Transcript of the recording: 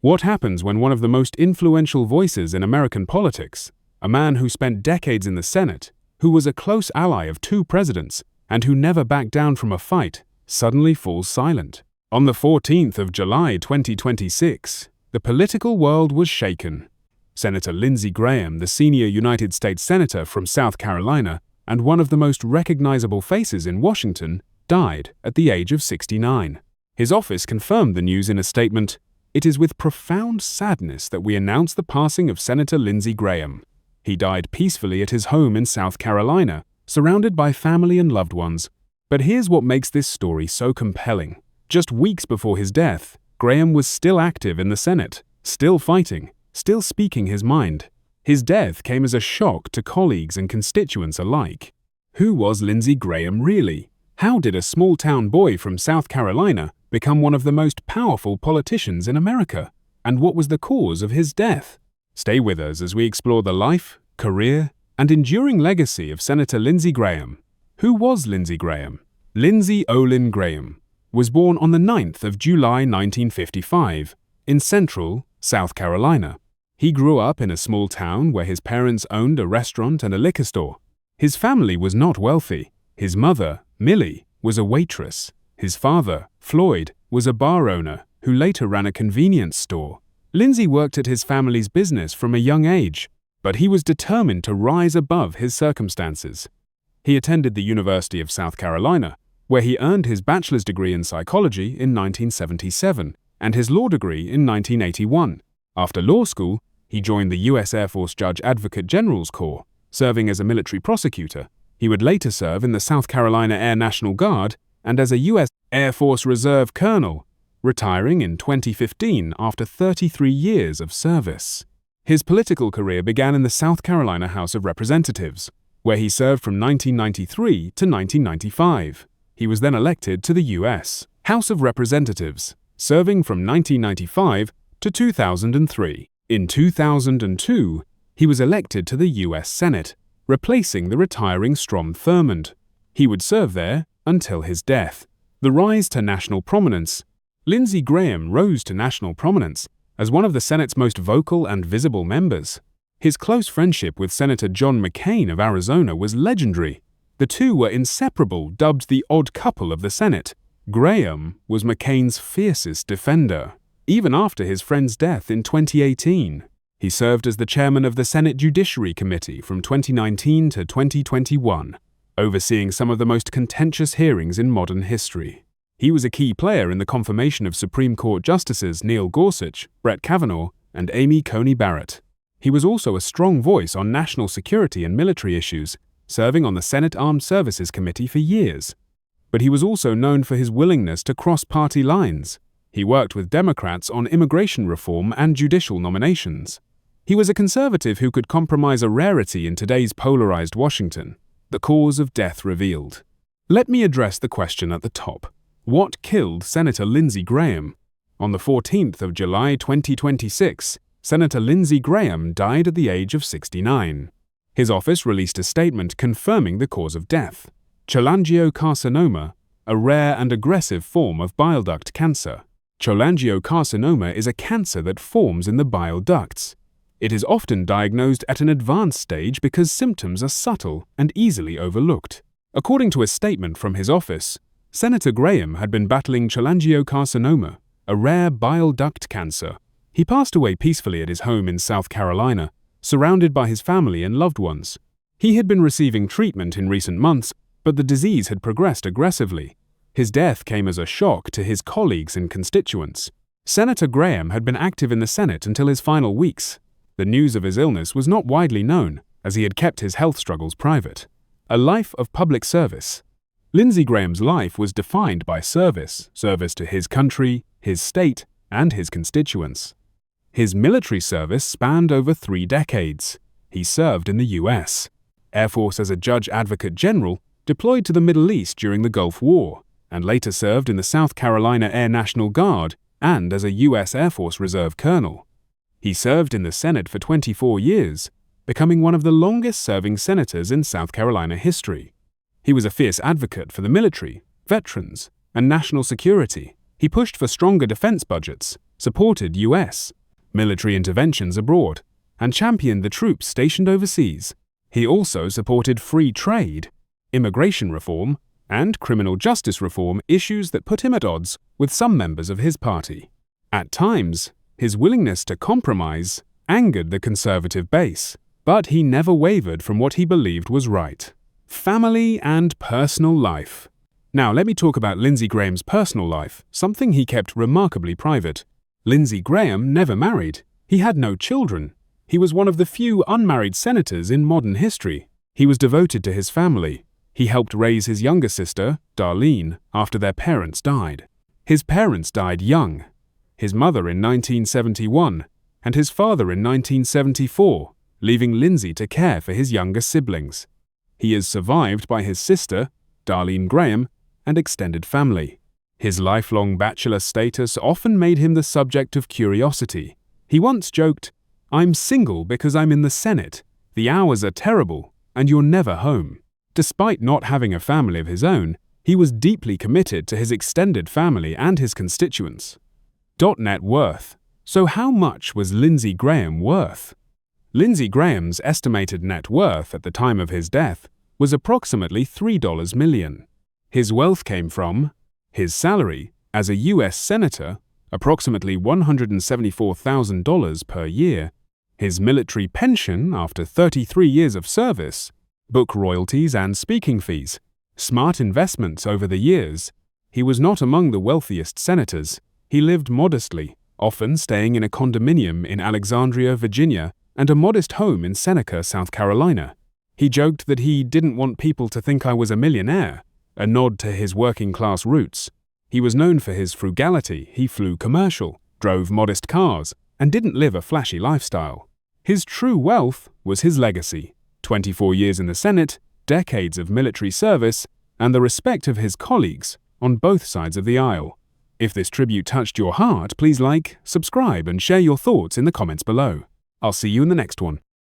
What happens when one of the most influential voices in American politics, a man who spent decades in the Senate, who was a close ally of two presidents, and who never backed down from a fight, suddenly falls silent? On the 14th of July 2026, the political world was shaken. Senator Lindsey Graham, the senior United States Senator from South Carolina and one of the most recognizable faces in Washington, died at the age of 69. His office confirmed the news in a statement. "It is with profound sadness that we announce the passing of Senator Lindsey Graham. He died peacefully at his home in South Carolina, surrounded by family and loved ones." But here's what makes this story so compelling. Just weeks before his death, Graham was still active in the Senate, still fighting, still speaking his mind. His death came as a shock to colleagues and constituents alike. Who was Lindsey Graham really? How did a small-town boy from South Carolina become one of the most powerful politicians in America? And what was the cause of his death? Stay with us as we explore the life, career, and enduring legacy of Senator Lindsey Graham. Who was Lindsey Graham? Lindsey Olin Graham was born on the 9th of July 1955 in central South Carolina. He grew up in a small town where his parents owned a restaurant and a liquor store. His family was not wealthy. His mother, Millie, was a waitress. His father, Floyd, was a bar owner who later ran a convenience store. Lindsey worked at his family's business from a young age, but he was determined to rise above his circumstances. He attended the University of South Carolina, where he earned his bachelor's degree in psychology in 1977 and his law degree in 1981. After law school, he joined the U.S. Air Force Judge Advocate General's Corps, serving as a military prosecutor. He would later serve in the South Carolina Air National Guard and as a U.S. Air Force Reserve Colonel, retiring in 2015 after 33 years of service. His political career began in the South Carolina House of Representatives, where he served from 1993 to 1995. He was then elected to the U.S. House of Representatives, serving from 1995 to 2003. In 2002, he was elected to the U.S. Senate, replacing the retiring Strom Thurmond. He would serve there until his death. The rise to national prominence. Lindsey Graham rose to national prominence as one of the Senate's most vocal and visible members. His close friendship with Senator John McCain of Arizona was legendary. The two were inseparable, dubbed the odd couple of the Senate. Graham was McCain's fiercest defender, even after his friend's death in 2018. He served as the chairman of the Senate Judiciary Committee from 2019 to 2021, overseeing some of the most contentious hearings in modern history. He was a key player in the confirmation of Supreme Court Justices Neil Gorsuch, Brett Kavanaugh, and Amy Coney Barrett. He was also a strong voice on national security and military issues, serving on the Senate Armed Services Committee for years. But he was also known for his willingness to cross party lines. He worked with Democrats on immigration reform and judicial nominations. He was a conservative who could compromise, a rarity in today's polarized Washington. The cause of death revealed. Let me address the question at the top. What killed Senator Lindsey Graham? On the 14th of July 2026, Senator Lindsey Graham died at the age of 69. His office released a statement confirming the cause of death: cholangiocarcinoma, a rare and aggressive form of bile duct cancer. Cholangiocarcinoma is a cancer that forms in the bile ducts. It is often diagnosed at an advanced stage because symptoms are subtle and easily overlooked. According to a statement from his office, Senator Graham had been battling cholangiocarcinoma, a rare bile duct cancer. He passed away peacefully at his home in South Carolina, surrounded by his family and loved ones. He had been receiving treatment in recent months, but the disease had progressed aggressively. His death came as a shock to his colleagues and constituents. Senator Graham had been active in the Senate until his final weeks. The news of his illness was not widely known, as he had kept his health struggles private. A life of public service. Lindsey Graham's life was defined by service to his country, his state, and his constituents. His military service spanned over 3 decades. He served in the U.S. Air Force as a Judge Advocate General, deployed to the Middle East during the Gulf War, and later served in the South Carolina Air National Guard and as a U.S. Air Force Reserve Colonel. He served in the Senate for 24 years, becoming one of the longest-serving senators in South Carolina history. He was a fierce advocate for the military, veterans, and national security. He pushed for stronger defense budgets, supported U.S. military interventions abroad, and championed the troops stationed overseas. He also supported free trade, immigration reform, and criminal justice reform, issues that put him at odds with some members of his party. At times, his willingness to compromise angered the conservative base, but he never wavered from what he believed was right. Family and personal life. Now let me talk about Lindsey Graham's personal life, something he kept remarkably private. Lindsey Graham never married. He had no children. He was one of the few unmarried senators in modern history. He was devoted to his family. He helped raise his younger sister, Darlene, after their parents died. His parents died young, his mother in 1971 and his father in 1974, leaving Lindsey to care for his younger siblings. He is survived by his sister, Darlene Graham, and extended family. His lifelong bachelor status often made him the subject of curiosity. He once joked, "I'm single because I'm in the Senate. The hours are terrible, and you're never home." Despite not having a family of his own, he was deeply committed to his extended family and his constituents. Net worth. So how much was Lindsey Graham worth? Lindsey Graham's estimated net worth at the time of his death was approximately $3 million. His wealth came from his salary as a U.S. Senator, approximately $174,000 per year, his military pension after 33 years of service, book royalties and speaking fees, smart investments over the years. He was not among the wealthiest senators. He lived modestly, often staying in a condominium in Alexandria, Virginia, and a modest home in Seneca, South Carolina. He joked that he didn't want people to think I was a millionaire, a nod to his working-class roots. He was known for his frugality. He flew commercial, drove modest cars, and didn't live a flashy lifestyle. His true wealth was his legacy: 24 years in the Senate, decades of military service, and the respect of his colleagues on both sides of the aisle. If this tribute touched your heart, please like, subscribe, and share your thoughts in the comments below. I'll see you in the next one.